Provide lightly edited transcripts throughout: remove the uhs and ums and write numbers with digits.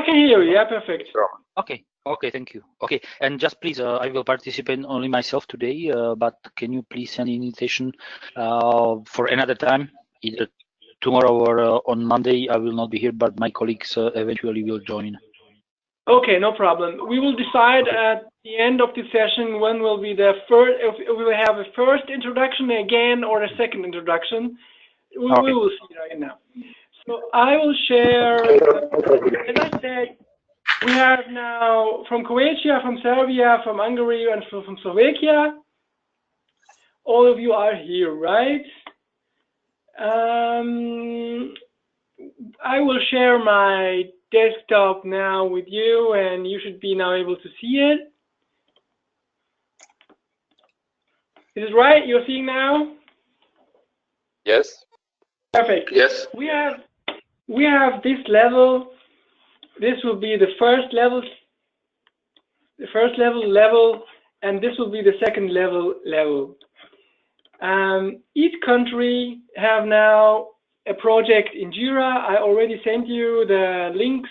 can hear you. Yeah, perfect. Okay. Okay, thank you. Okay, and just please, I will participate only myself today, but can you please send an invitation for another time, either tomorrow or on Monday? I will not be here, but my colleagues eventually will join. Okay, no problem. We will decide at the end of the session when will be the first, if we will have a first introduction again or a second introduction. We will see right now. So I will share, as I said, we have now from Croatia, from Serbia, from Hungary, and from Slovakia. All of you are here, right? I will share my desktop now with you, and you should be now able to see it. Is it right? You're seeing now? Yes. Perfect. Yes. We have this level. This will be the first level, and this will be the second level. Each country have now a project in Jira. I already sent you the links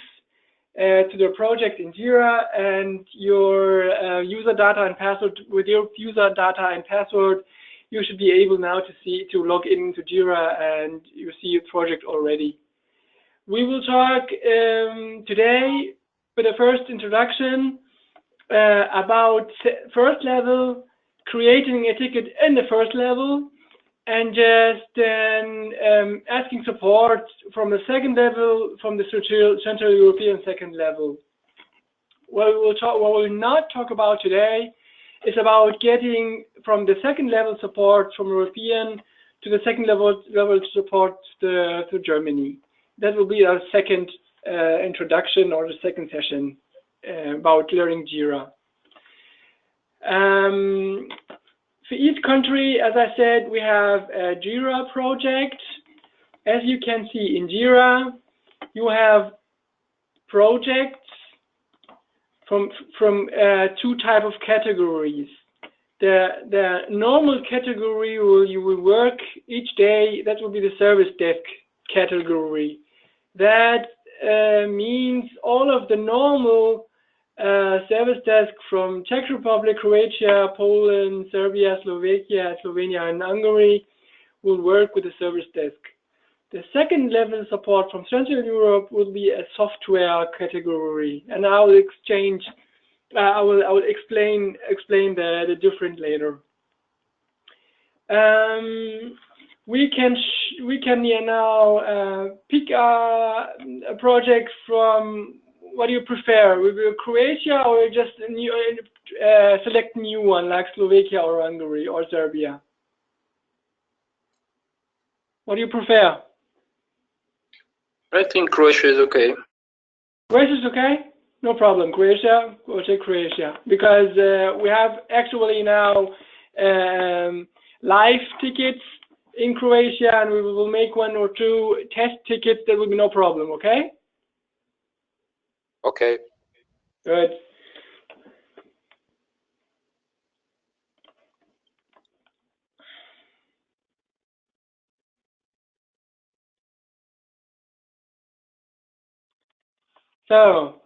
to the project in Jira, and your user data and password. With your user data and password, you should be able now to log into Jira, and you see a project already. We will talk today for the first introduction about first level, creating a ticket in the first level, and just then asking support from the second level, from the Central European second level. What we will not talk about today is about getting from the second level support from European to the second level support to Germany. That will be our second introduction or the second session about learning Jira. For each country, as I said, we have a Jira project. As you can see in Jira, you have projects from two types of categories. The normal category you will work each day, that will be the service desk category. That means all of the normal service desk from Czech Republic, Croatia, Poland, Serbia, Slovakia, Slovenia, and Hungary will work with the service desk. The second level support from Central Europe will be a software category, and I will explain the difference later. We can now pick a project from. What do you prefer? We will Croatia or just select a new one like Slovakia or Hungary or Serbia? What do you prefer? I think Croatia is okay. Croatia is okay? No problem. Croatia, we'll take Croatia because we have actually now live tickets in Croatia, and we will make one or two test tickets. There will be no problem. Okay? Okay. Good. So,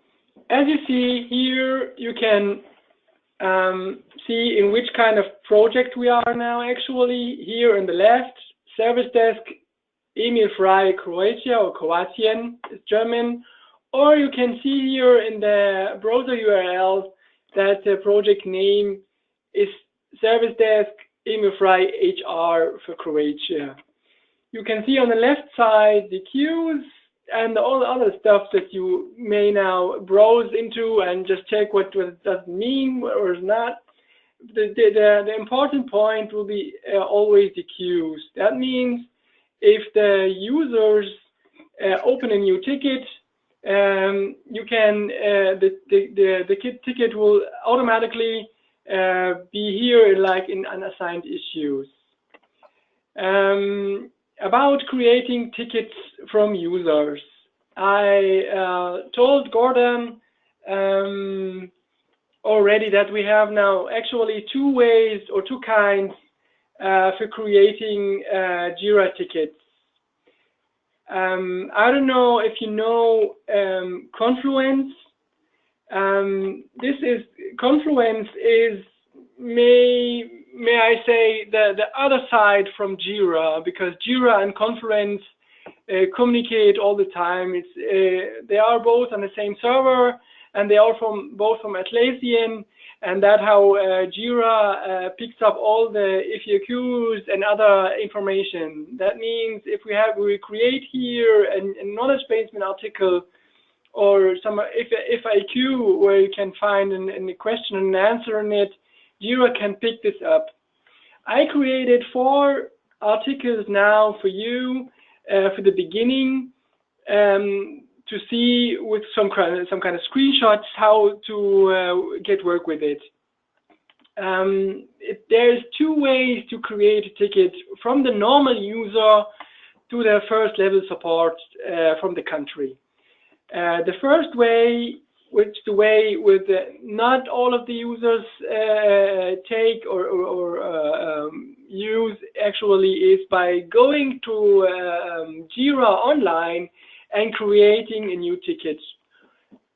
as you see here, you can see in which kind of project we are now actually. Here on the left, service desk, E-mail-frei Croatia or Croatian is German. Or you can see here in the browser URL that the project name is Service Desk E-mail-frei HR for Croatia. You can see on the left side the queues and all the other stuff that you may now browse into and just check what it does mean or is not. The important point will be always the queues. That means if the users open a new ticket, you can the ticket will automatically be here like in unassigned issues. About creating tickets from users, I told Gordon already that we have now actually two ways or two kinds for creating Jira tickets. I don't know if you know Confluence. Confluence is, may I say, the other side from Jira, because Jira and Confluence communicate all the time. They are both on the same server, and they are both from Atlassian, and that's how Jira picks up all the FAQs and other information. That means if we create here a knowledge basement article or some FAQ where you can find a question and an answer in it, Jira can pick this up. I created 4 articles now for you for the beginning, to see with some kind of screenshots how to get work with it. There's 2 ways to create a ticket, from the normal user to the first level support from the country. The first way, which the way with not all of the users take or use actually, is by going to Jira online and creating a new ticket,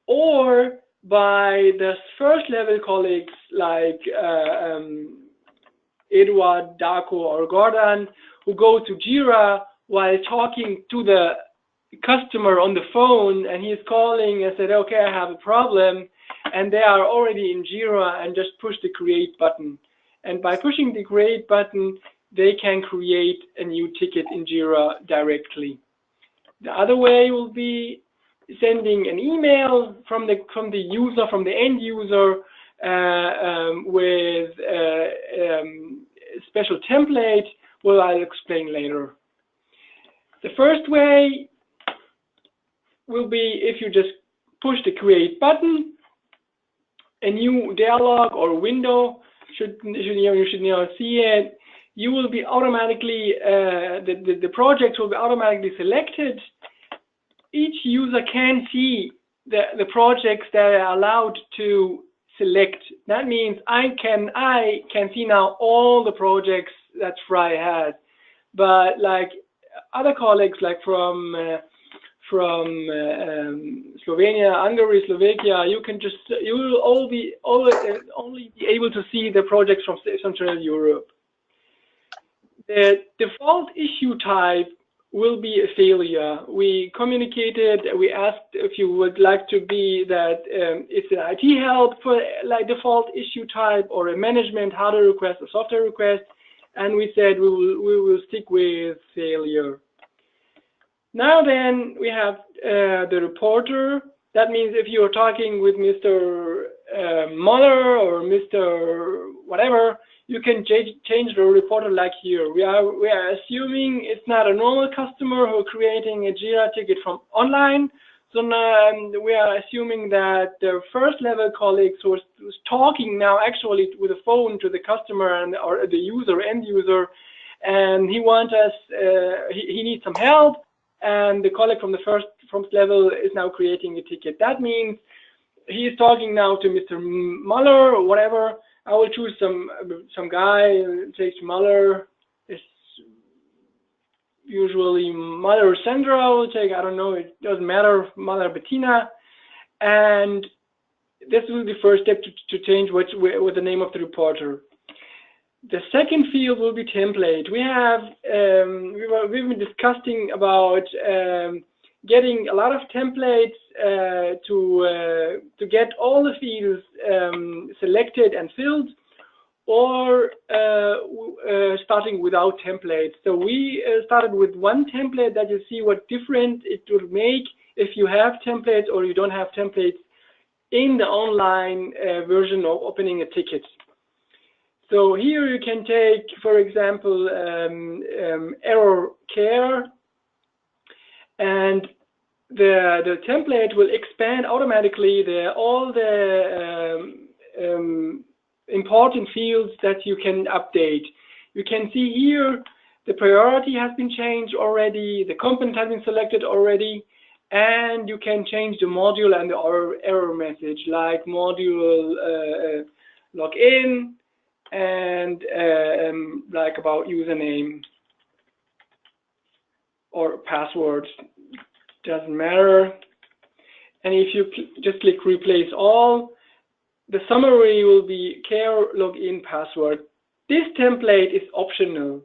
or by the first level colleagues like Eduard, Darko, or Gordon, who go to Jira while talking to the customer on the phone, and he's calling and said, okay, I have a problem, and they are already in Jira and just push the create button. And by pushing the create button, they can create a new ticket in Jira directly. The other way will be sending an email from the user, from the end user, with a special template, well, I'll explain later. The first way will be if you just push the create button, a new dialog or window you should now see it. You will be automatically, the project will be automatically selected. Each user can see the projects that are allowed to select. That means I can see now all the projects that Fry has. But like other colleagues, like from Slovenia, Hungary, Slovakia, you will only be able to see the projects from Central Europe. The default issue type will be a failure. We communicated, we asked if you would like to be that it's an IT help for like default issue type, or a management hardware request or software request, and we said we will stick with failure. Now then, we have the reporter. That means if you are talking with Mr. Muller or Mr. whatever, you can change the reporter like here. We are assuming it's not a normal customer who are creating a Jira ticket from online. So now we are assuming that the first level colleagues who's talking now actually with the phone to the customer or the user, end user, and he wants us, he needs some help, and the colleague from the first level is now creating a ticket. That means he is talking now to Mr. Muller or whatever. I will choose some guy, takes Muller. It's usually Muller or Sandra. I will take, I don't know, it doesn't matter, Muller Bettina. And this will be the first step to change what the name of the reporter. The second field will be template. We have we've been discussing about getting a lot of templates to get all the fields selected and filled, or starting without templates. So we started with one template that you see what difference it would make if you have templates or you don't have templates in the online version of opening a ticket. So here you can take, for example, error care, and the template will expand automatically all the important fields that you can update. You can see here the priority has been changed already, the component has been selected already, and you can change the module and the error message, like module login, and like about username. or passwords, doesn't matter. And if you just click replace all, the summary will be care login password. This template is optional.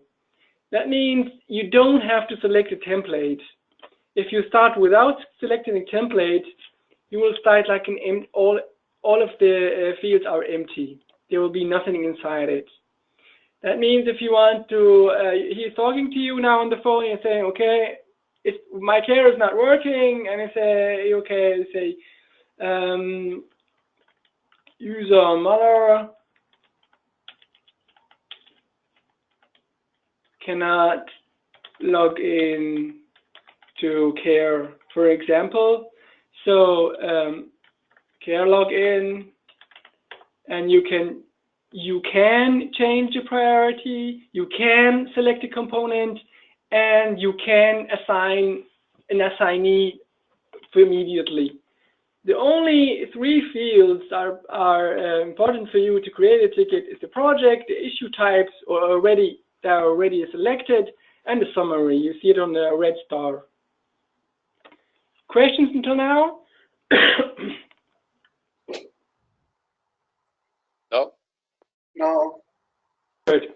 That means you don't have to select a template. If you start without selecting a template, you will start like all of the fields are empty. There will be nothing inside it. That means if you want to, he's talking to you now on the phone and saying, okay, my care is not working, and I say, okay, say, user mother cannot log in to care, for example. So care login, and you can change the priority, you can select a component, and you can assign an assignee immediately. The only 3 fields are important for you to create a ticket is the project, the issue types that are already selected, and the summary. You see it on the red star. Questions until now? No. No. Good.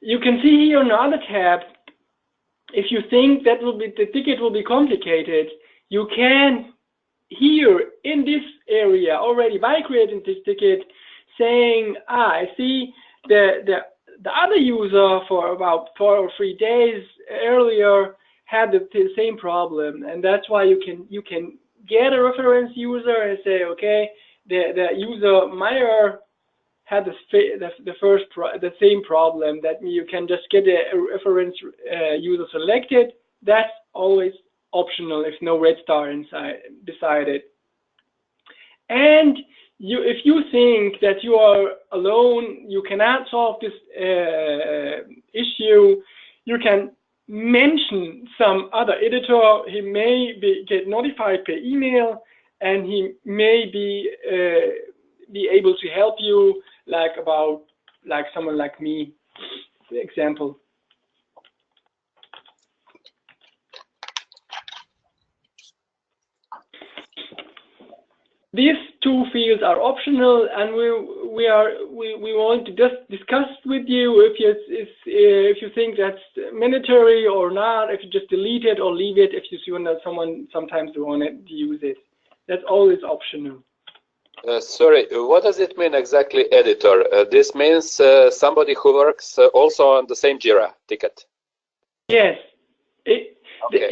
You can see here on the other tab, if you think that the ticket will be complicated, you can here in this area already by creating this ticket saying, I see the other user for about 4 or 3 days earlier had the same problem, and that's why you can get a reference user and say, okay, the user Meyer had the same problem. That you can just get a reference user selected. That's always optional if no red star beside it. And if you think that you are alone, you cannot solve this issue, you can mention some other editor. He may get notified per email, and he may be able to help you, like someone like me, for example. These 2 fields are optional, and we want to just discuss with you if you think that's mandatory or not. If you just delete it or leave it, if you see that someone sometimes wanted to use it, that's always optional. Sorry, what does it mean exactly, editor? This means somebody who works also on the same Jira ticket. Yes. Okay.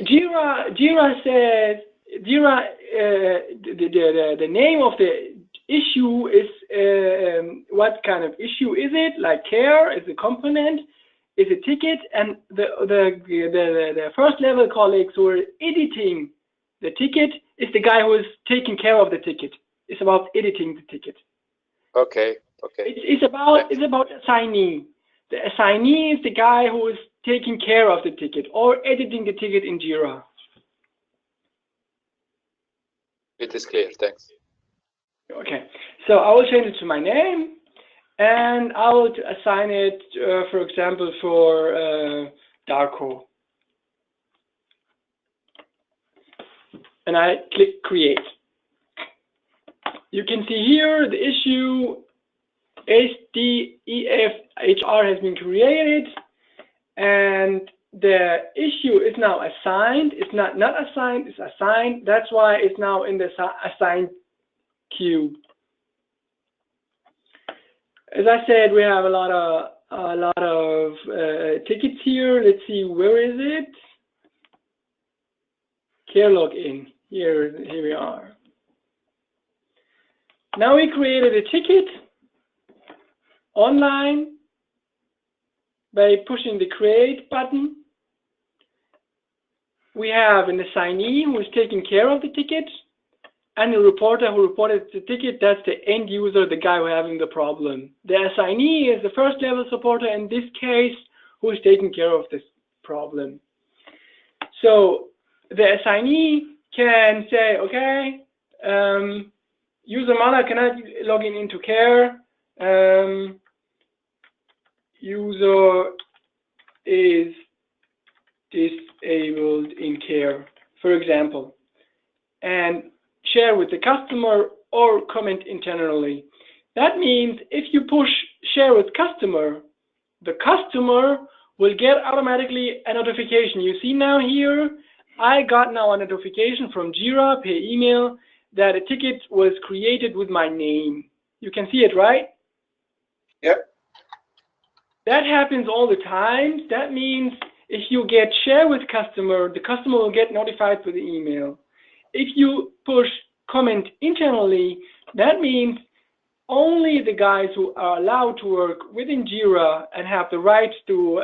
Jira says, the name of the issue is what kind of issue is it? Like care is a component, is a ticket, and the first level colleagues who are editing the ticket is the guy who is taking care of the ticket. It's about editing the ticket. Okay. Okay. It's about assignee. The assignee is the guy who is taking care of the ticket or editing the ticket in Jira. It is clear, thanks. Okay, so I will change it to my name, and I will assign it, for example, for Darko. And I click create. You can see here the issue HDEFHR has been created, and the issue is now assigned. It's not assigned, it's assigned. That's why it's now in the assigned queue. As I said, we have a lot of tickets here. Let's see, where is it? Care login. Here we are. Now we created a ticket online by pushing the create button. We have an assignee who is taking care of the ticket, and a reporter who reported the ticket. That's the end user, the guy who is having the problem. The assignee is the first level supporter in this case, who is taking care of this problem. So the assignee can say, okay, user mother cannot log into care. User is disabled in care, for example, and share with the customer or comment internally. That means if you push share with customer, the customer will get automatically a notification. You see now here, I got now a notification from Jira per email that a ticket was created with my name. You can see it, right? Yep. That happens all the time. That means if you get share with customer, the customer will get notified with the email. If you push comment internally, that means only the guys who are allowed to work within Jira and have the right to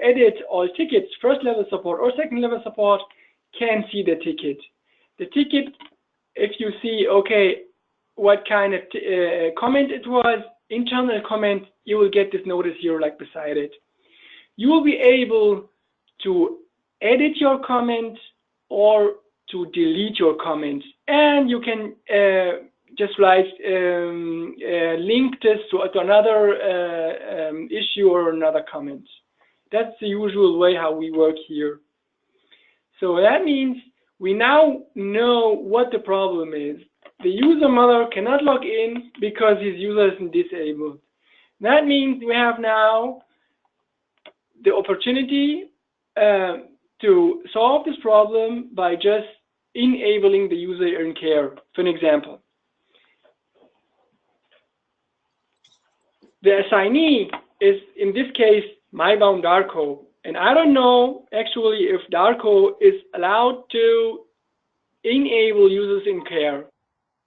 edit all tickets, first level support or second level support, can see the ticket. The ticket, if you see, okay, what kind of comment it was, internal comment, you will get this notice here like beside it. You will be able to edit your comment or to delete your comment, and you can just like link this to another issue or another comment. That's the usual way how we work here. So that means we now know what the problem is. The user mother cannot log in because his user is disabled. That means we have now the opportunity to solve this problem by just enabling the user in care, for an example. The assignee is, in this case, MyBound Darko. And I don't know, actually, if Darko is allowed to enable users in care.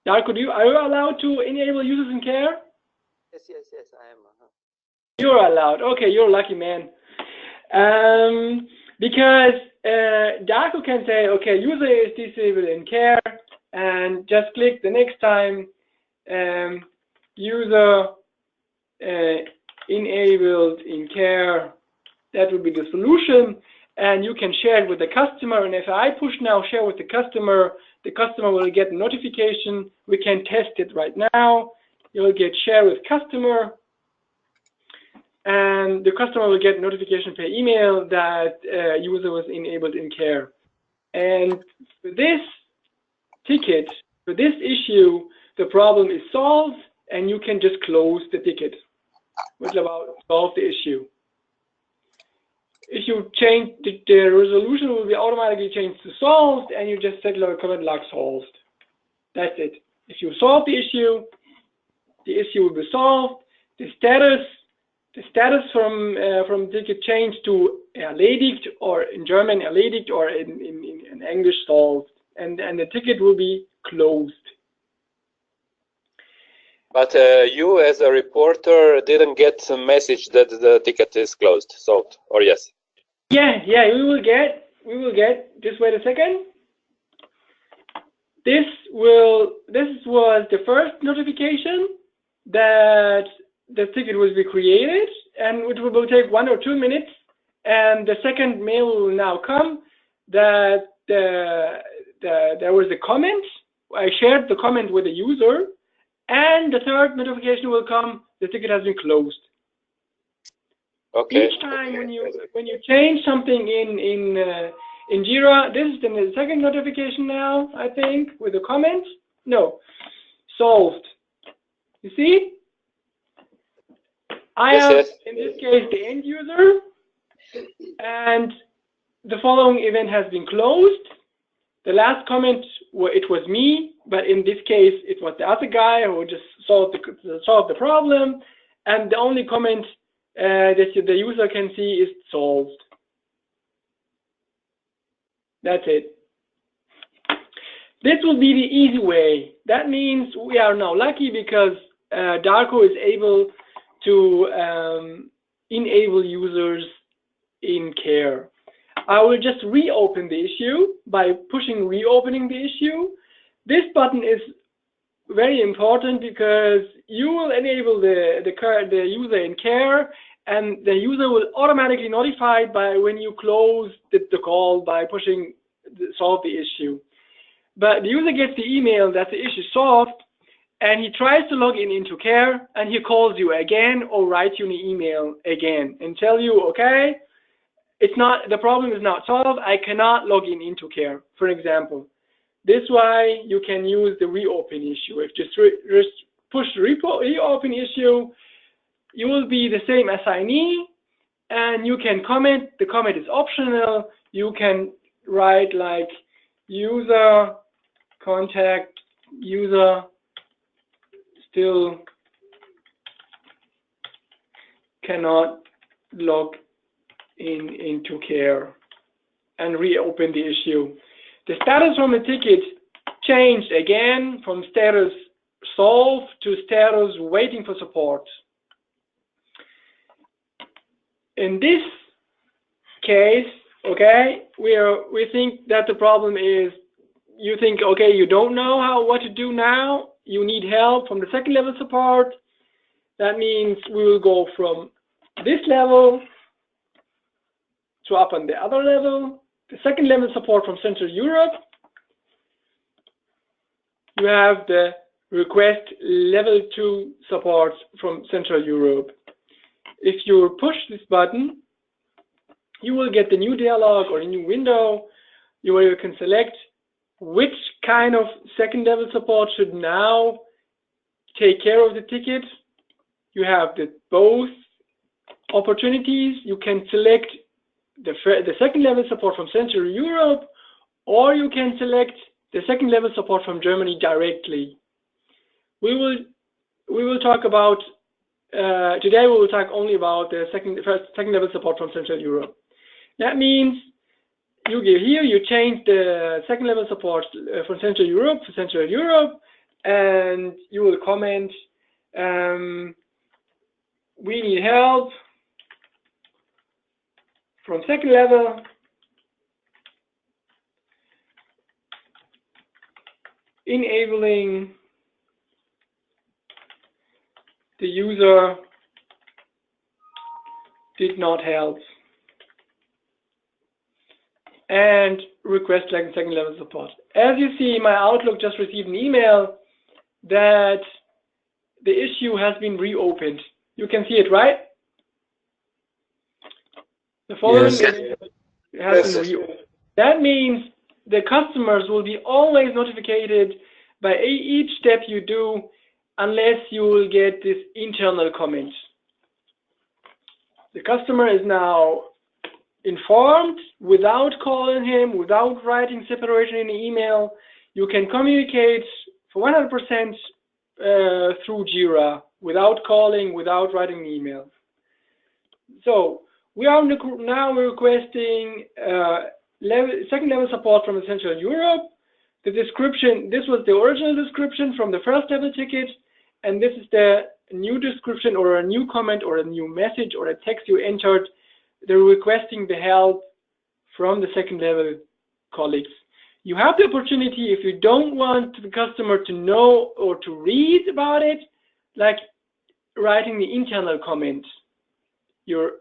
Darko, are you allowed to enable users in care? Yes, I am. You're allowed. Okay, you're a lucky man. Because Darko can say, okay, user is disabled in care, and just click the next time, user enabled in care. That would be the solution, and you can share it with the customer. And if I push now share with the customer will get a notification. We can test it right now. You'll get share with customer, and the customer will get notification per email that user was enabled in care. And for this ticket, for this issue, the problem is solved, and you can just close the ticket, which will about solve the issue. If you change, the resolution will be automatically changed to solved, and you just set a comment like solved. That's it. If you solve the issue will be solved. The status from ticket changed to erledigt, or in German erledigt, or in English solved, and the ticket will be closed. But you, as a reporter, didn't get a message that the ticket is closed, solved, or yes? Yeah, we will get. Just wait a second. This was the first notification that the ticket will be created, and it will take 1 or 2 minutes. And the second mail will now come that there was a comment. I shared the comment with the user, and the third notification will come. The ticket has been closed. Okay. Each time when you change something in Jira, this is the second notification now, I think, with a comment. No, solved. You see? I am, in this case, the end user, and the following event has been closed. The last comment, it was me, but in this case, it was the other guy who just solved the problem, and the only comment that the user can see is solved. That's it. This will be the easy way. That means we are now lucky because Darko is able to enable users in care. I will just reopen the issue by pushing reopening the issue. This button is very important because you will enable the user in care, and the user will automatically notified by when you close the call by pushing solve the issue. But the user gets the email that the issue is solved, and he tries to log into care, and he calls you again or writes you an email again and tell you, okay, it's not, the problem is not solved. I cannot log into care, for example. This is why you can use the reopen issue. If just push the reopen issue, you will be the same assignee, and you can comment. The comment is optional. You can write like user contact user still cannot log into care and reopen the issue. The status from the ticket changed again from status solved to status waiting for support. In this case, okay, we think that the problem is, you think, okay, you don't know what to do now, you need help from the second level support. That means we will go from this level to up on the other level. The second level support from Central Europe. You have the request level 2 support from Central Europe. If you push this button, you will get the new dialog or a new window where you can select which kind of second level support should now take care of the ticket. You have both opportunities. You can select the second level support from Central Europe, or you can select the second level support from Germany directly. We will talk about today. We will talk only about the second level support from Central Europe. That means you change the second level support from Central Europe to Central Europe, and you will comment, we need help from second level. Enabling the user did not help, and request like second level support. As you see, my Outlook just received an email that the issue has been reopened. You can see it, right? The following has been reopened. That means the customers will be always notified by each step you do, unless you will get this internal comment. The customer is now informed without calling him, without writing separation in the email. You can communicate for 100% through Jira, without calling, without writing an email. So we are now requesting second level support from Central Europe. The description, this was the original description from the first level ticket, and this is the new description or a new comment or a new message or a text you entered. They're requesting the help from the second level colleagues. You have the opportunity, if you don't want the customer to know or to read about it, like writing the internal comment. Your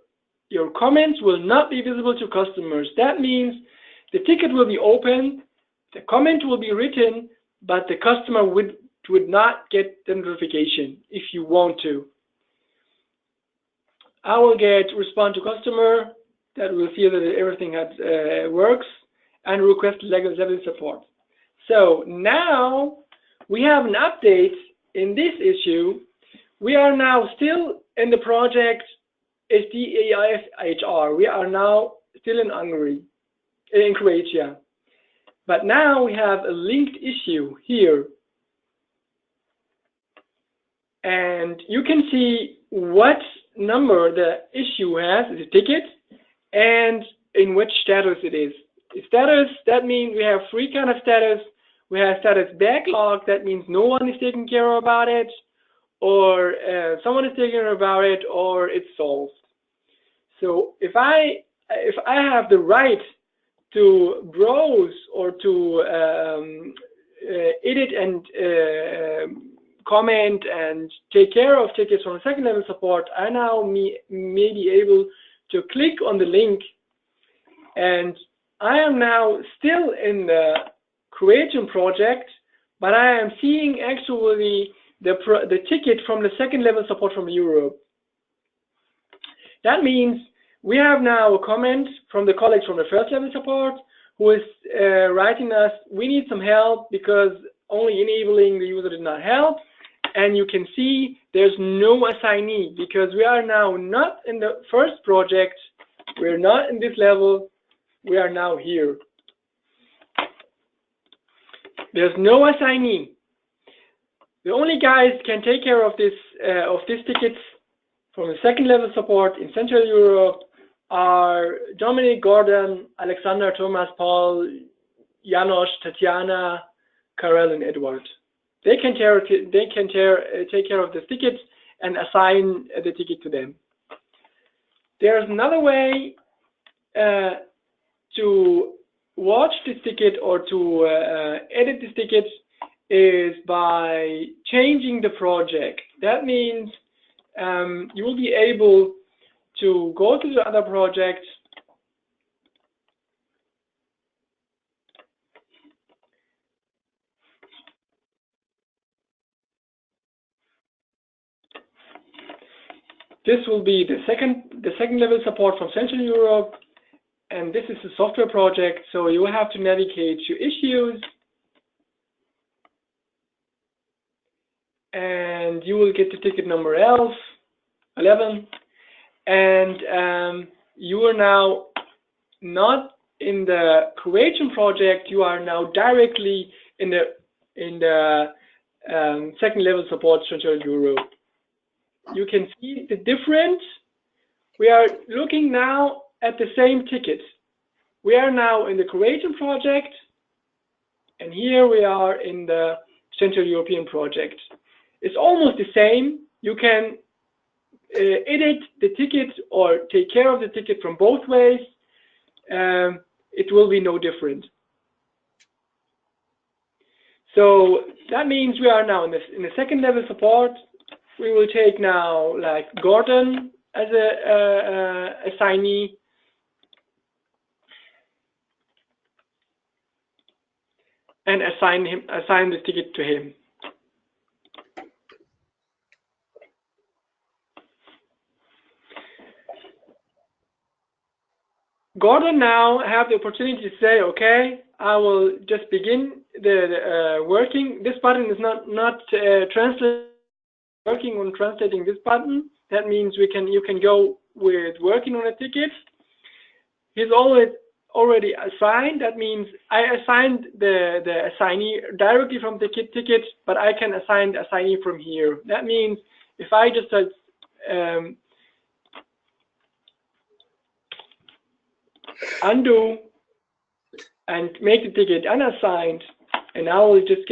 comments will not be visible to customers. That means the ticket will be open, the comment will be written, but the customer would not get the notification if you want to. I will respond to customer that will see that everything works and request level support. So now we have an update in this issue. We are now still in the project SDAIF-HR. We are now still in Hungary, in Croatia. But now we have a linked issue here. And you can see what number the issue has, the ticket, and in which status it is. Status, that means we have three kind of status. We have status backlog, that means no one is taking care about it, or someone is taking care about it, or it's solved. So if I have the right to browse or to edit and comment and take care of tickets from second level support, I now may be able to click on the link, and I am now still in the Croatian project, but I am seeing actually the ticket from the second level support from Europe. That means we have now a comment from the colleagues from the first level support who is writing us, we need some help because only enabling the user did not help. And you can see there's no assignee because we are now not in the first project. We're not in this level. We are now here. There's no assignee. The only guys can take care of this tickets from the second level support in Central Europe are Dominic, Gordon, Alexander, Thomas, Paul, Janos, Tatiana, Karel, and Edward. They can take care of the tickets and assign the ticket to them. There's another way to watch this ticket or to edit this ticket is by changing the project. That means you will be able to go to the other project This will be the second level support from Central Europe, and this is a software project, so you will have to navigate to issues, and you will get the ticket number 11, and you are now not in the Croatian project. You are now directly in the second level support Central Europe. You can see the difference. We are looking now at the same ticket. We are now in the Croatian project, and here we are in the Central European project. It's almost the same. You can edit the ticket or take care of the ticket from both ways. It will be no different. So that means we are now in the second level support. We will take now like Gordon as a assignee. And assign the ticket to him. Gordon now have the opportunity to say, okay, I will just begin the working. This button is not working on translating this button. That means you can go with working on a ticket. He's already assigned. That means I assigned the assignee directly from the ticket, but I can assign the assignee from here. That means if I just undo and make the ticket unassigned, and I will just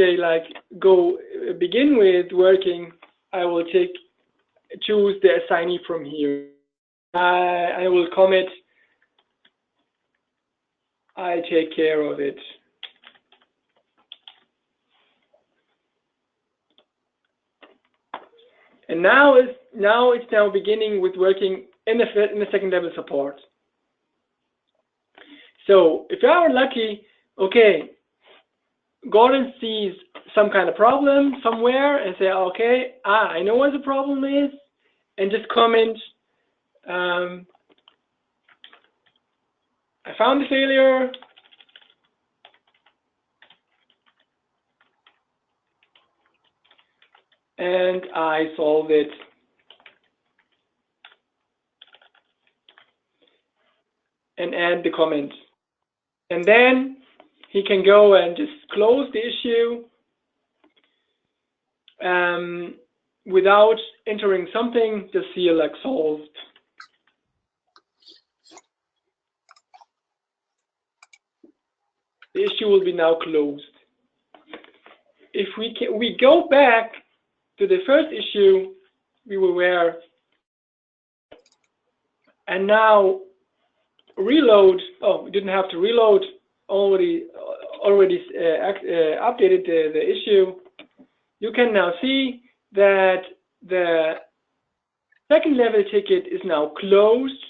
go begin with working. I will choose the assignee from here. I will commit. I take care of it. And now it's beginning with working in the second level support. So if you are lucky, okay, Gordon sees some kind of problem somewhere and say, okay, I know what the problem is, and just comment, I found the failure. And I solve it. And add the comment. And then he can go and just close the issue without entering something, just see like solved. The issue will be now closed. If we go back to the first issue we were, and now reload. Oh, we didn't have to reload. Already updated the issue. You can now see that the second level ticket is now closed.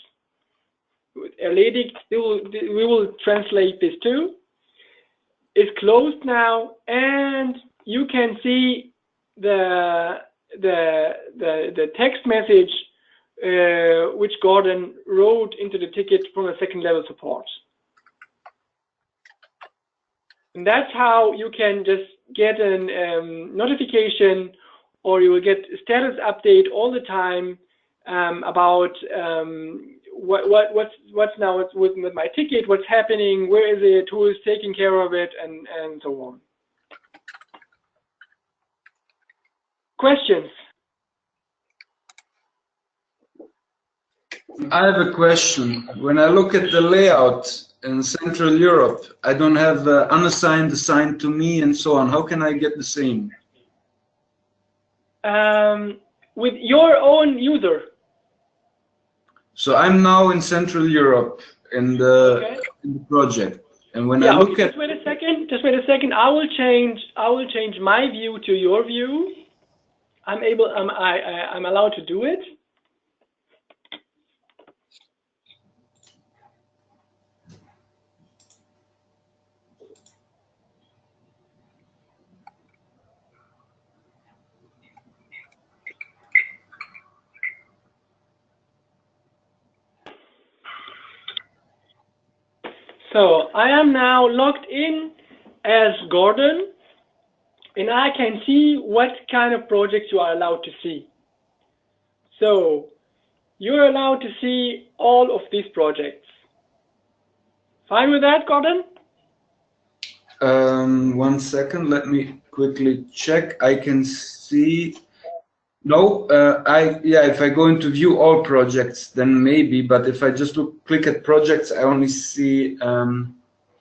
Erledigt. We will translate this too. It's closed now, and you can see the text message which Gordon wrote into the ticket from a second level support. And that's how you can just get a notification, or you will get a status update all the time about what's now with my ticket, what's happening, where is it, who is taking care of it, and so on. Questions? I have a question. When I look at the layout in Central Europe, I don't have unassigned, assigned to me, and so on. How can I get the same? With your own user. So I'm now in Central Europe in the project, and when I look at. Just wait a second. Just wait a second. I will change my view to your view. I'm allowed to do it. So I am now logged in as Gordon, and I can see what kind of projects you are allowed to see. So you're allowed to see all of these projects. Fine with that, Gordon? 1 second, let me quickly check. I can see. No, if I go into view all projects, then maybe, but if I just click at projects, I only see.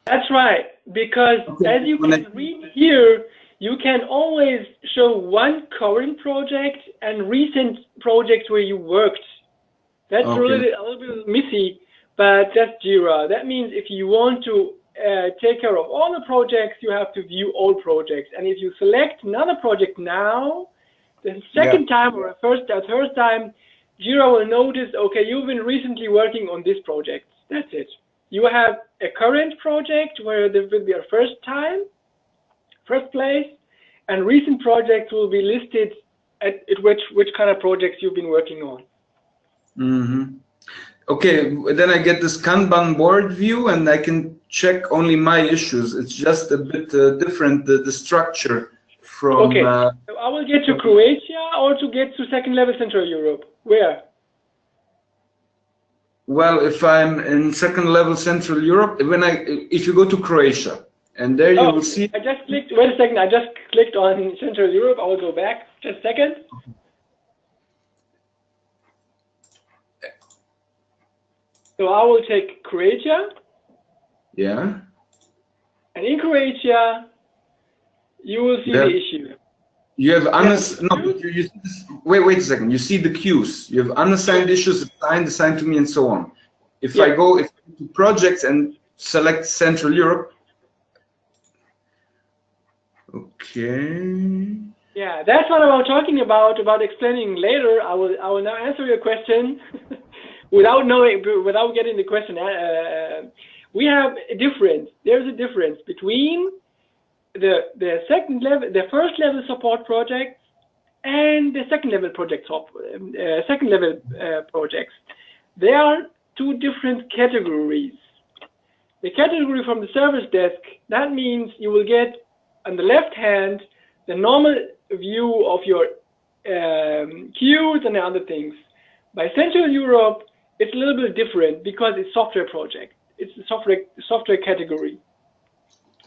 That's right, because as you can read here, you can always show one current project and recent projects where you worked. That's a little bit messy, but that's Jira. That means if you want to take care of all the projects, you have to view all projects. And if you select another project now, the second time or a third time, Jira will notice, okay, you've been recently working on this project. That's it. You have a current project where there will be a first place, and recent projects will be listed at which kind of projects you've been working on. Mm-hmm. Okay, then I get this Kanban board view, and I can check only my issues. It's just a bit different, the structure. From, so I will get to Croatia or to get to second level Central Europe. Where? Well, if I'm in second level Central Europe, if you go to Croatia, and there you will see. I just clicked. Wait a second. I just clicked on Central Europe. I will go back. Just a second. So I will take Croatia. Yeah. And in Croatia, you will see the issue. You have wait a second. You see the queues. You have unassigned issues, assigned to me, and so on. If I go to projects and select Central Europe. Okay. Yeah, that's what I was talking about explaining later. I will now answer your question without getting the question. We have a difference. There's a difference between the first level support projects and the second level projects. They are two different categories. The category from the service desk, that means you will get on the left hand the normal view of your queues and other things. By Central Europe, it's a little bit different because it's software project. It's a software category.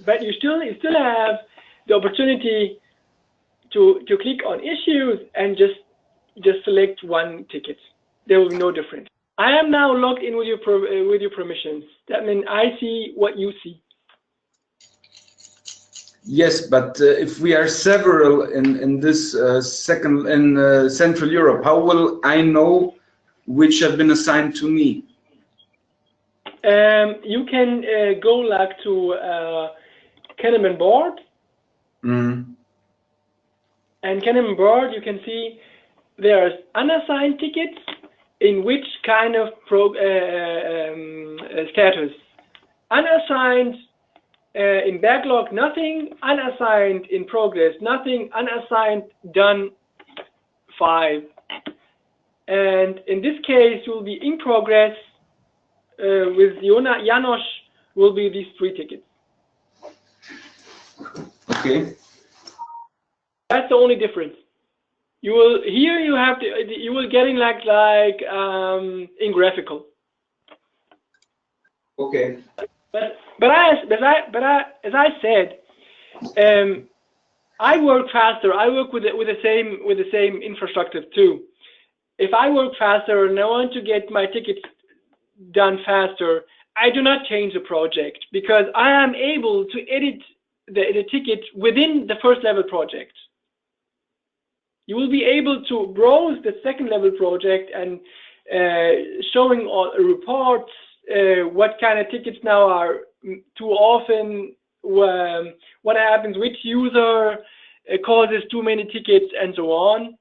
But you still have the opportunity to click on issues and just select one ticket. There will be no difference. I am now logged in with your permissions. That means I see what you see. Yes, but if we are several in this Central Europe, how will I know which have been assigned to me? You can go like to Kanban board. Mm. And Kanban board, you can see there's unassigned tickets in which kind of status. Unassigned in backlog, nothing. Unassigned in progress, nothing. Unassigned done 5. And in this case, will be in progress with Janos will be these 3 tickets. Okay. That's the only difference. You will here you have to you will getting like in graphical. Okay. But as I said, I work faster. I work with the same infrastructure too. If I work faster and I want to get my tickets done faster, I do not change the project because I am able to edit the ticket within the first level project. You will be able to browse the second level project and showing all reports, what kind of tickets now are too often, what happens, which user causes too many tickets, and so on.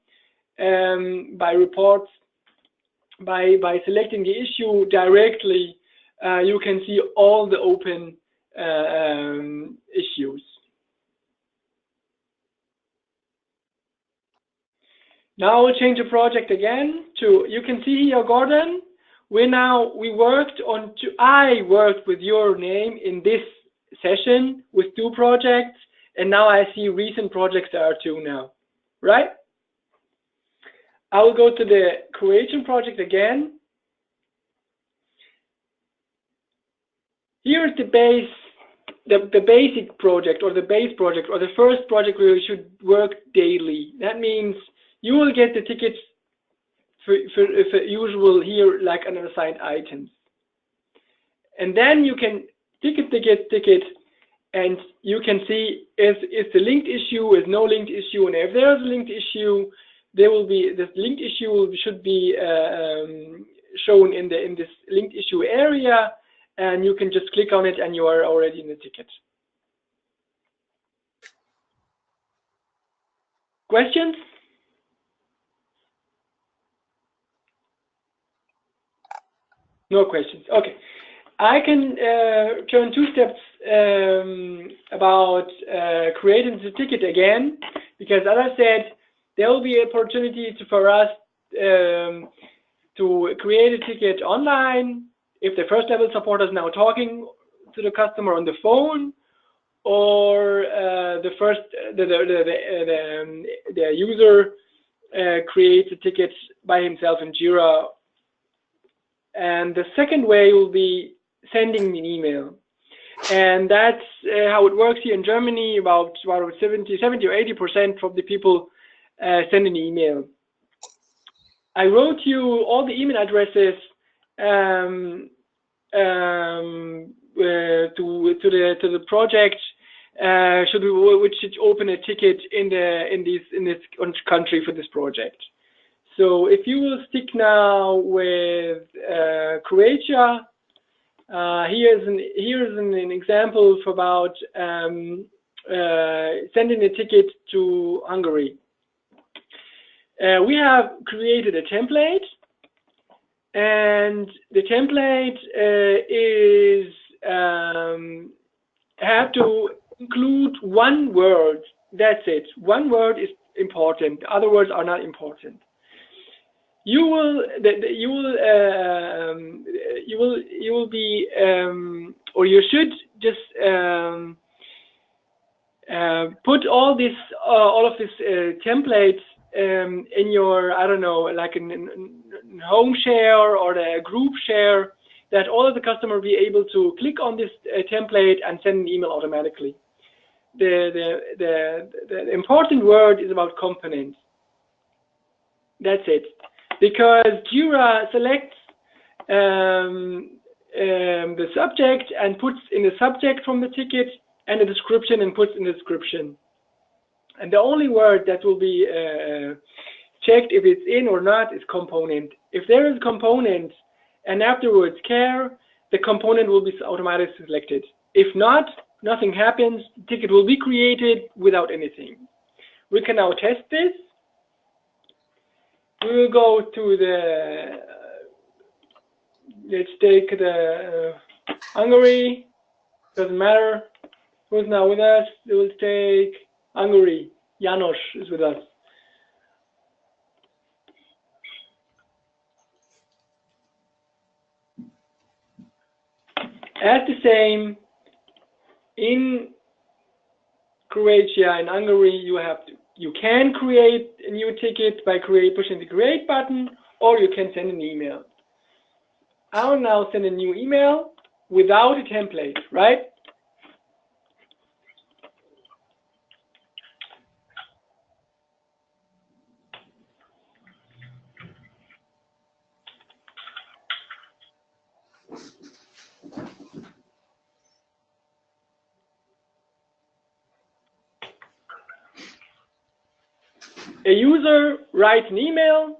By reports, by selecting the issue directly, you can see all the open issues. Now we'll change the project again to, you can see here, Gordon, I worked with your name in this session with 2 projects, and now I see recent projects there are 2 now, right? I will go to the Croatian project again. Here's the base, the basic project or the base project or the first project where you should work daily. That means you will get the tickets for usual here like unassigned items. And then you can ticket, and you can see if the linked issue is no linked issue, and if there's a linked issue, there will be this linked issue should be shown in this linked issue area, and you can just click on it and you are already in the ticket. Questions? No questions. Okay. I can turn 2 steps about creating the ticket again, because as I said, there will be opportunity for us to create a ticket online if the first level support is now talking to the customer on the phone, or the user creates a ticket by himself in Jira. And the second way will be sending an email. And that's how it works here in Germany. About 70 or 80% of the people send an email. I wrote you all the email addresses to the project which should open a ticket in this country for this project. So if you will stick now with Croatia, here's an example for about sending a ticket to Hungary. We have created a template, and the template is have to include 1 word. That's it. 1 word is important. Other words are not important. You will be or you should just put all of this templates in your, I don't know, like in home share or the group share, that all of the customers be able to click on this template and send an email automatically. The important word is about components. That's it. Because Jira selects the subject and puts in the subject from the ticket, and the description and puts in the description. And the only word that will be checked if it's in or not is component. If there is a component and afterwards care, the component will be automatically selected. If not, nothing happens. The ticket will be created without anything. We can now test this. We will go to the, let's take the Hungary, doesn't matter who's now with us. We will take Hungary. Janos is with us. As the same in Croatia and Hungary, you can create a new ticket by pushing the create button, or you can send an email. I'll now send a new email without a template, right? A user writes an email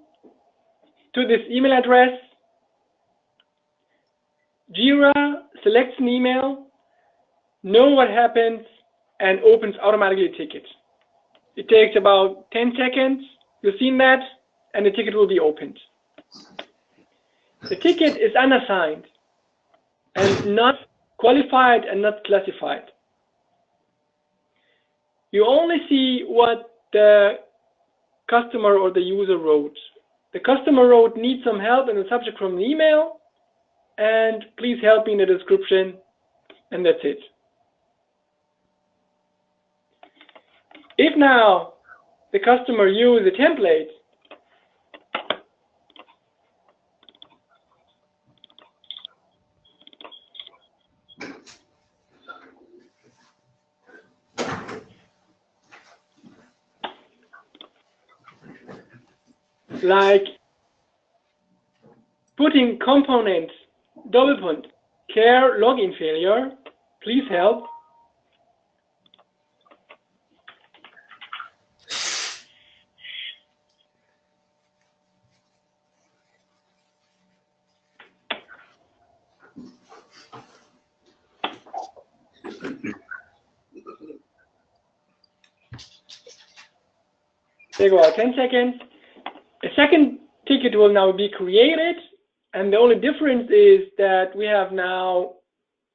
to this email address. Jira selects an email, knows what happens, and opens automatically a ticket. It takes about 10 seconds. You've seen that, and the ticket will be opened. The ticket is unassigned and not qualified and not classified. You only see what the customer or the user wrote. The customer wrote, "Need some help," in the subject from the email, and "Please help me" in the description, and that's it. If now the customer uses a template, like putting components, double point, care login failure, please help. There go 10 seconds. A second ticket will now be created, and the only difference is that we have now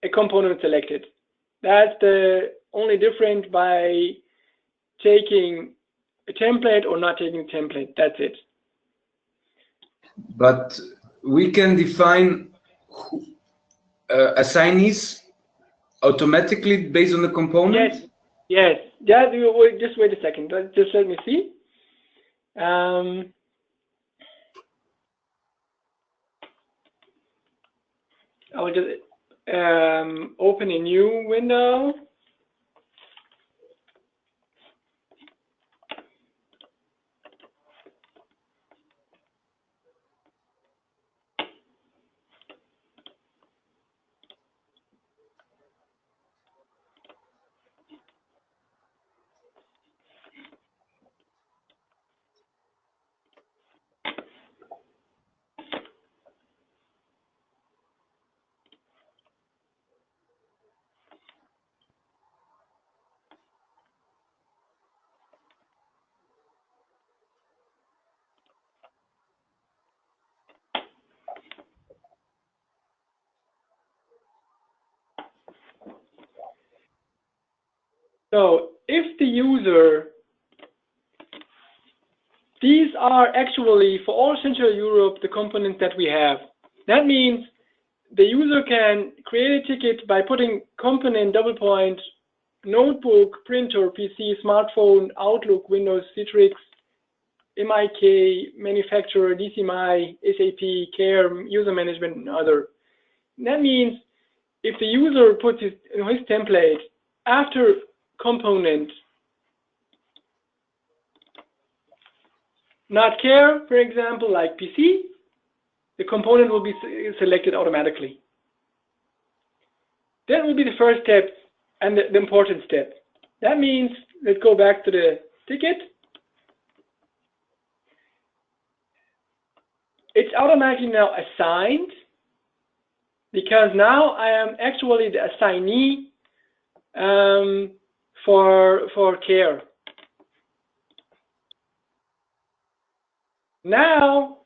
a component selected. That's the only difference by taking a template or not taking a template. That's it. But we can define assignees automatically based on the component? Yes. Just wait a second. Just let me see. I will just open a new window. So if the user, these are actually for all Central Europe the components that we have. That means the user can create a ticket by putting component double point, notebook, printer, PC, smartphone, Outlook, Windows, Citrix, MIK, manufacturer, DCMI, SAP, care, user management, and other. That means if the user puts his template after component, not care, for example, like PC, the component will be selected automatically. That will be the first step and the important step. That means, let's go back to the ticket. It's automatically now assigned because now I am actually the assignee for care. Now,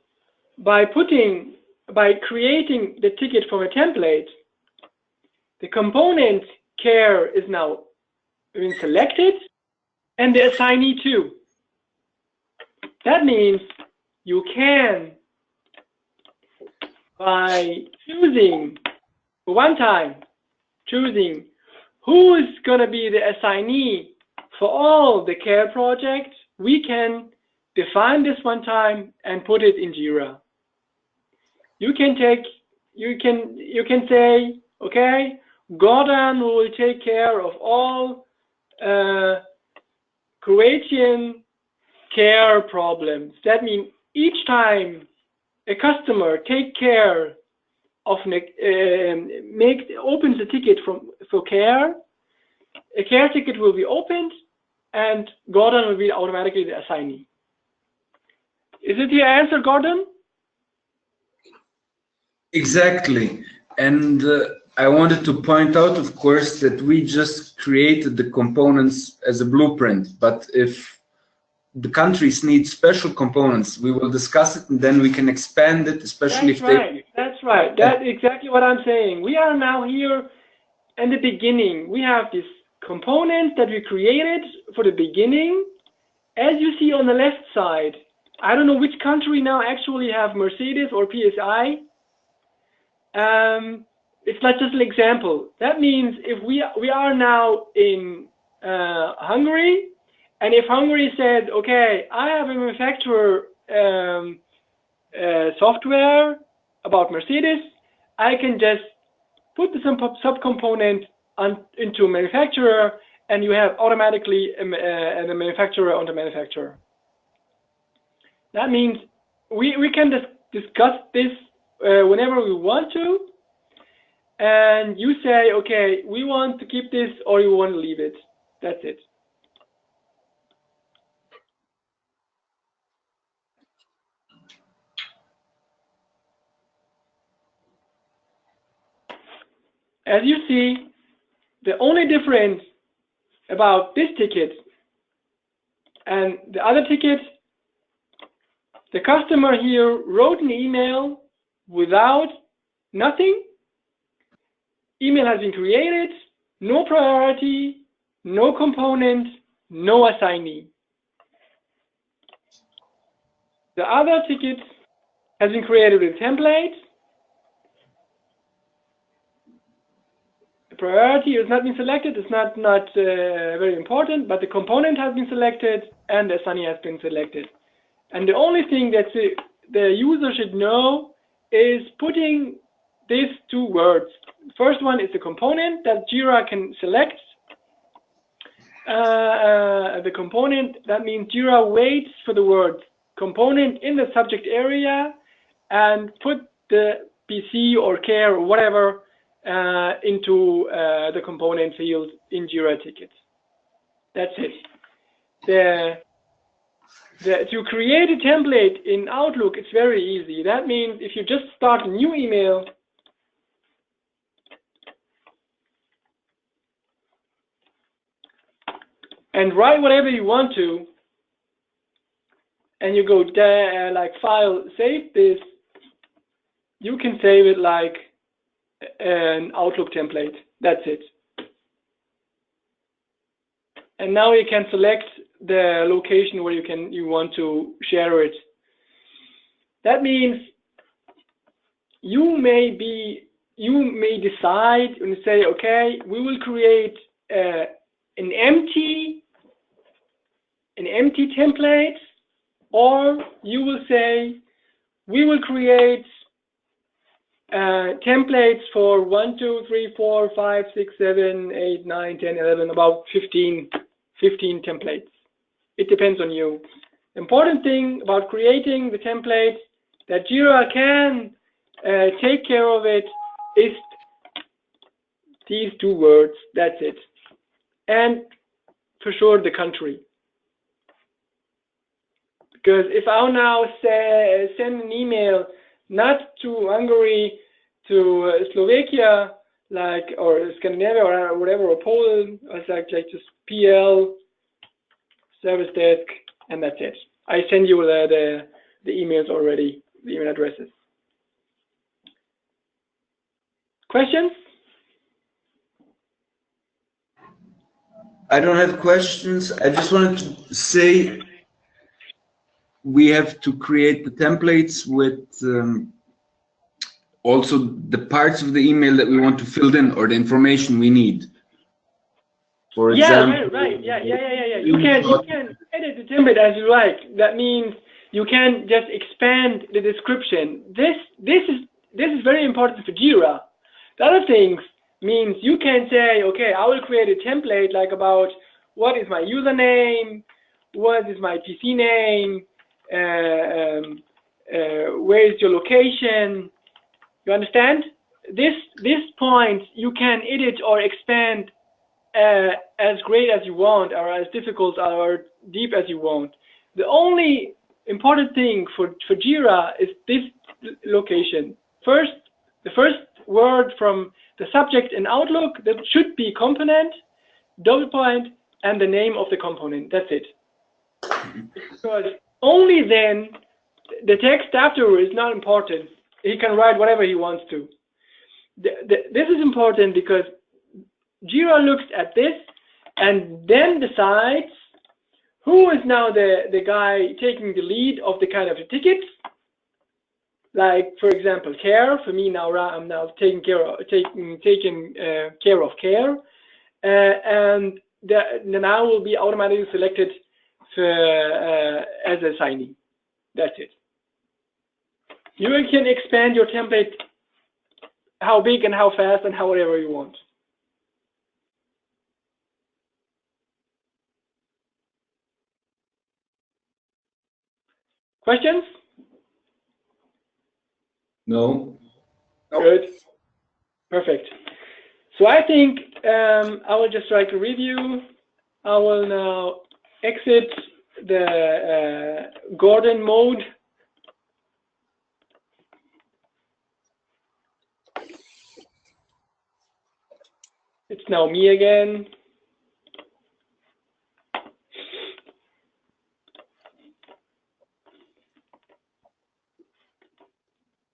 by creating the ticket from a template, the component care is now being selected, and the assignee too. That means you can, by choosing one time choosing who is going to be the assignee for all the care projects, we can define this one time and put it in Jira. You can say, okay, Gordon will take care of all Croatian care problems. That means each time a customer take care of opens a ticket for care, a care ticket will be opened, and Gordon will be automatically the assignee. Is it your answer, Gordon? Exactly. And I wanted to point out, of course, that we just created the components as a blueprint. But if the countries need special components, we will discuss it, and then we can expand it, especially if they... That's right. That's exactly what I'm saying. We are now here in the beginning. We have this component that we created for the beginning. As you see on the left side, I don't know which country now actually have Mercedes or PSI. It's not just an example. That means if we are now in Hungary, and if Hungary said, okay, I have a manufacturer software about Mercedes, I can just put the subcomponent into a manufacturer, and you have automatically a manufacturer on the manufacturer. That means we can discuss this whenever we want to, and you say, okay, we want to keep this or you want to leave it. That's it. As you see, the only difference about this ticket and the other ticket, the customer here wrote an email without nothing. Email has been created, no priority, no component, no assignee. The other ticket has been created with a template. The priority has not been selected. It's not very important, but the component has been selected and the assignee has been selected. And the only thing that the user should know is putting these two words. First one is the component that Jira can select. The component, that means Jira waits for the word component in the subject area and put the PC or care or whatever into the component field in Jira tickets. That's it. To create a template in Outlook, it's very easy. That means if you just start a new email, and write whatever you want to, and you go there, like file, save this, you can save it like an Outlook template. That's it. And now you can select the location where you want to share it. That means you may decide and say, okay, we will create an empty template, or you will say we will create templates for 1, 2, 3, 4, 5, 6, 7, 8, 9, 10, 11, about 15 templates. It depends on you. Important thing about creating the template that Jira can take care of it is these two words. That's it. And for sure the country. Because if I now send an email not to Hungary, to Slovakia, or Scandinavia or whatever, or Poland, it's like just PL service desk, and that's it. I send you the emails already, the email addresses. Questions? I don't have questions. I just wanted to say we have to create the templates with also the parts of the email that we want to fill in or the information we need. For example, right. Yeah. You can edit the template as you like. That means you can just expand the description. This is very important for Jira. The other things means you can say, okay, I will create a template like about what is my username, what is my PC name, where is your location. You understand? This point you can edit or expand as great as you want, or as difficult or deep as you want. The only important thing for Jira is this location. The first word from the subject in Outlook, that should be component, double point, and the name of the component. That's it. Because only then the text after is not important. He can write whatever he wants to. This is important because Jira looks at this and then decides who is now the guy taking the lead of the kind of the tickets. Like, for example, care. For me now, I'm now taking care of care, and then I will be automatically selected for as a assignee. That's it. You can expand your template how big and how fast and however you want. Questions? No. Good. Perfect. So I think I will just try to review. I will now exit the Gordon mode. It's now me again.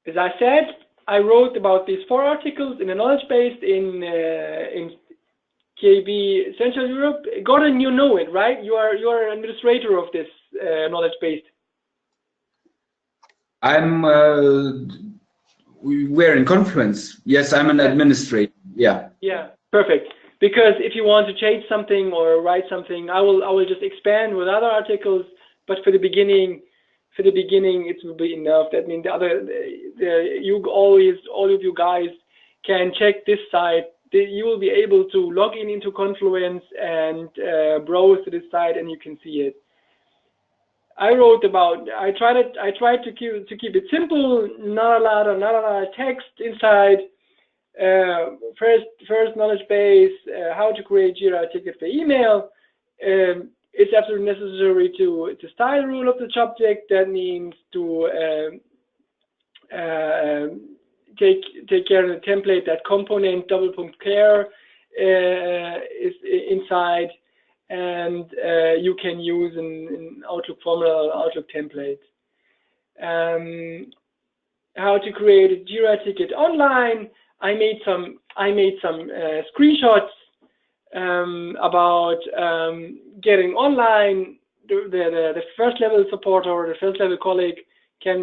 As I said, I wrote about these 4 articles in a knowledge base in KB Central Europe. Gordon, you know it, right? You are an administrator of this knowledge base. We're in Confluence. Yes, I'm an administrator. Yeah. Yeah, perfect. Because if you want to change something or write something, I will just expand with other articles. But for the beginning, it will be enough. That means all of you guys can check this site. You will be able to log into Confluence and browse to this site, and you can see it. I tried to keep it simple, not a lot of text inside. First knowledge base, how to create Jira ticket for email. It's absolutely necessary to style rule of the subject. That means to take care of the template that component double point care is inside, and you can use an Outlook formula, Outlook template. How to create a Jira ticket online. I made some screenshots about getting online. The first level supporter or the first level colleague can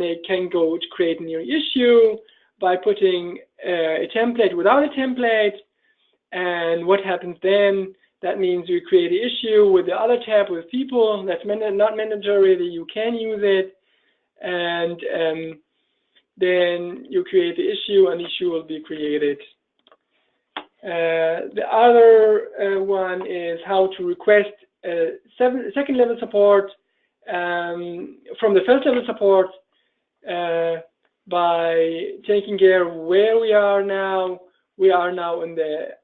go to create a new issue by putting a template without a template. And what happens then? That means you create an issue with the other tab with people. That's not mandatory. You can use it, and then you create the issue, and the issue will be created. The other one is how to request second level support from the first level support by taking care of where we are now. We are now in the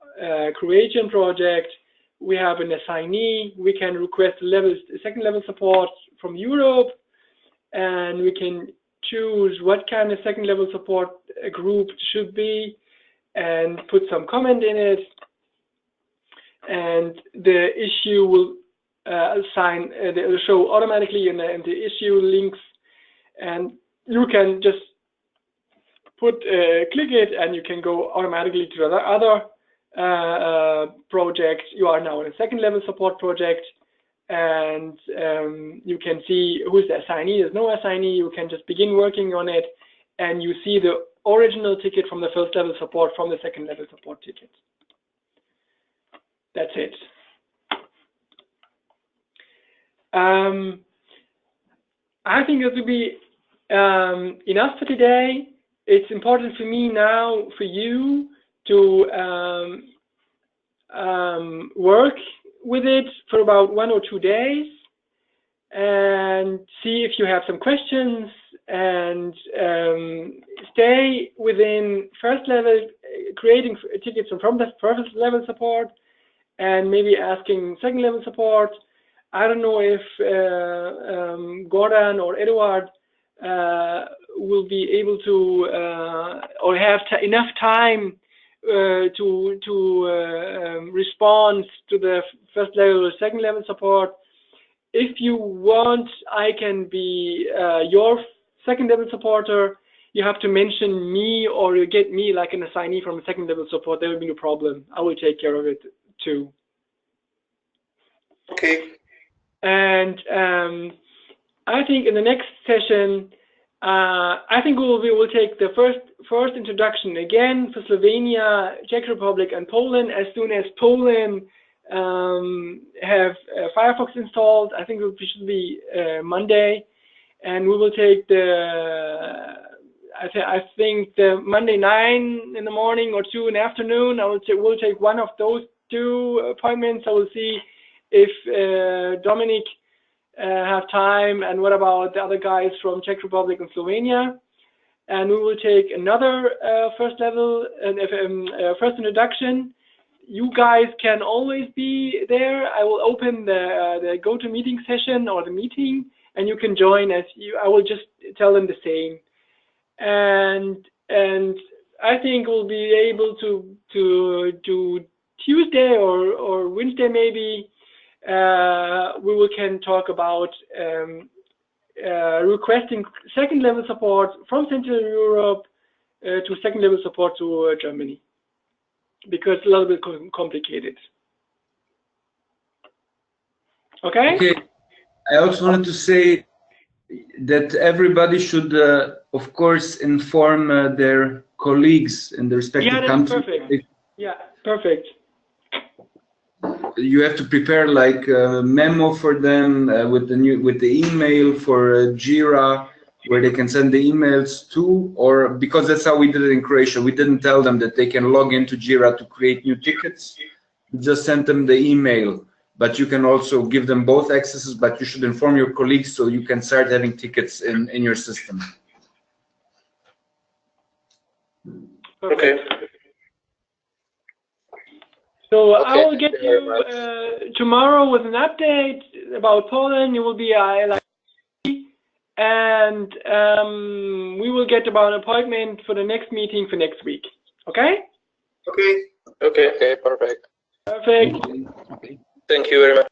Croatian project. We have an assignee. We can request second level support from Europe, and we can choose what kind of second level support a group should be and put some comment in it, and the issue will show automatically in the issue links, and you can just click it, and you can go automatically to the other project. You are now in a second level support project, and you can see who's the assignee. There's no assignee. You can just begin working on it, and you see the original ticket from the first level support from the second level support ticket. That's it. I think it will be enough for today. It's important for me now for you to work with it for about 1 or 2 days and see if you have some questions, and stay within first level, creating tickets from the first level support and maybe asking second level support. I don't know if Gordon or Eduard will be able to or have enough time to respond to the first level or second level support. If you want, I can be your second level supporter. You have to mention me, or you get me like an assignee from a second level support. There will be no problem. I will take care of it too. Okay. And I think in the next session, I think we will take the first introduction again for Slovenia, Czech Republic, and Poland. As soon as Poland have Firefox installed, I think it should be Monday, and we will take the I think the Monday 9 in the morning or 2 in the afternoon. We'll take one of those 2 appointments. I will see if Dominic have time, and what about the other guys from Czech Republic and Slovenia. And we will take another first level and first introduction. You guys can always be there. I will open the GoToMeeting session or the meeting, and you can join as you. I will just tell them the same, and I think we'll be able to do Tuesday or Wednesday maybe. We can talk about requesting second level support from Central Europe to second level support to Germany, because it's a little bit complicated. Okay? Okay. I also wanted to say that everybody should, of course, inform their colleagues in the respective countries. Perfect. Yeah, perfect. You have to prepare like a memo for them with the email for Jira, where they can send the emails to, or because that's how we did it in Croatia. We didn't tell them that they can log into Jira to create new tickets. We just sent them the email, but you can also give them both accesses, but you should inform your colleagues so you can start having tickets in your system. Okay. So Okay, I will get you tomorrow with an update about Poland. You will be and we will get about an appointment for the next meeting for next week. Okay? Okay. Okay. Okay, perfect. Perfect. Okay. Thank you very much.